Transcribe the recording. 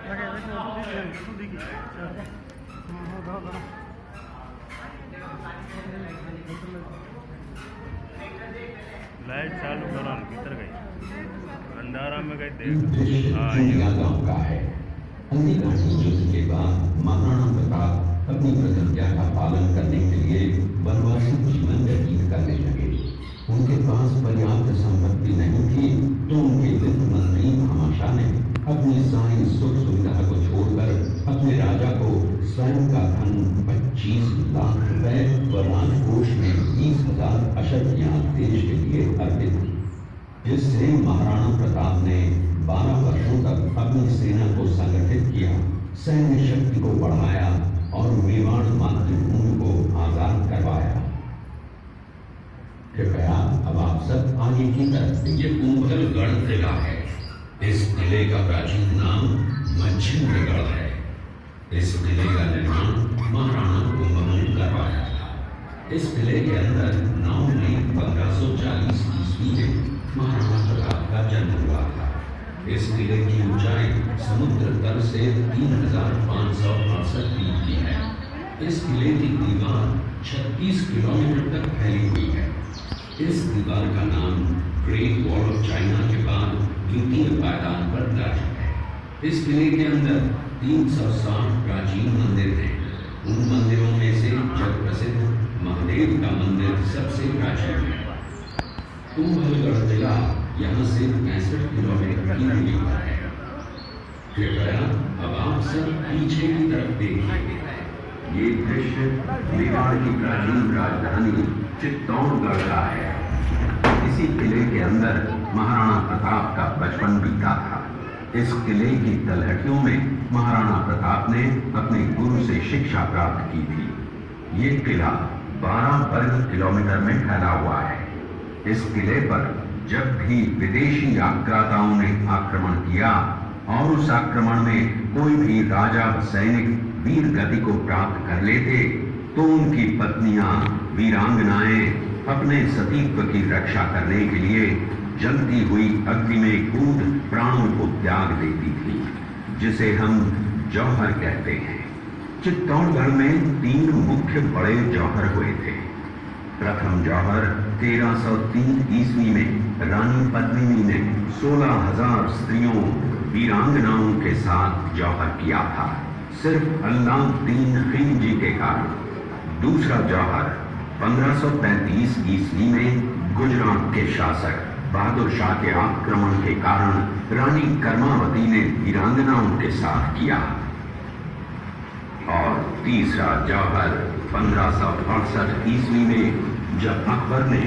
Light चालू करो, भीतर गई अंधारा में गई देख। गांव का है। अंधेरी युद्ध के बाद महाराणा प्रताप अपनी प्रतिज्ञा का पालन करने के लिए वनवासी जीवन व्यतीत करने लगे। उनके पास पर्याप्त संपत्ति नहीं थी, तो उनके वित्त मंत्री भामाशाह ने अपनी सारी सुख सुविधा को छोड़कर अपने राजा को स्वयं का धन 25 लाख रुपए व राजकोष में 20,000 अशर्फियां देश के लिए अर्पित की, जिससे महाराणा प्रताप ने 12 वर्षों तक अपनी सेना को संगठित किया, सैन्य शक्ति को बढ़ाया और मेवाड़ मातृभूमि को आजाद करवाया। कृपया अब आप सब आगे की तरफ। ये कुंभलगढ़ किला है। इस किले का प्राचीन नाम मच्छिंद्रगढ़ है। इस किले का निर्माण महाराणा कुंभमल करवाया था। इस किले के अंदर 9 मई 1540 ईस्वी में महाराणा प्रताप का जन्म हुआ था। इस किले की ऊंचाई समुद्र तल से 3568 फीट की है। इस किले की दीवार 36 किलोमीटर तक फैली हुई है। इस दीवार का नाम ग्रेट वॉल ऑफ चाइना के बाद द्वितीय पायदान पर दर्ज है। इस किले के अंदर 360 प्राचीन मंदिर हैं। उन मंदिरों में से जग प्रसिद्ध महादेव का मंदिर सबसे प्राचीन है। कुंभलगढ़ किला यहाँ से 65 किलोमीटर की दूरी पर है। कृपया अब आप सब पीछे की तरफ देखिए। ये दृश्य मेवाड़ की प्राचीन राजधानी चित्तौड़गढ़ का है। इसी किले के अंदर महाराणा प्रताप का बचपन बीता था। इस किले की तलहटियों में महाराणा प्रताप ने अपने गुरु से शिक्षा प्राप्त की थी। ये किला 12 वर्ग किलोमीटर में फैला हुआ है। इस किले पर जब भी विदेशी आक्राताओं ने आक्रमण किया और उस आक्रमण में कोई भी राजा व सैनिक वीर गति को प्राप्त कर लेते, तो उनकी पत्नियां वीरांगनाएं अपने सतीत्व की रक्षा करने के लिए जलती हुई अग्नि में कूद प्राणों को त्याग देती थी, जिसे हम जौहर कहते हैं। चित्तौड़गढ़ में 3 मुख्य बड़े जौहर हुए थे। प्रथम जौहर 1303 ईस्वी में रानी पद्मिनी ने 16,000 स्त्रियों वीरांगनाओं के साथ जौहर किया था, सिर्फ अल्लाउद्दीन खिलजी के कारण। दूसरा जौहर 1535 ईस्वी में गुजरात के शासक बहादुर शाह के आक्रमण के कारण रानी कर्मावती ने वीरांगनाओं के साथ किया। और तीसरा जौहर 1568 ईस्वी में जब अकबर ने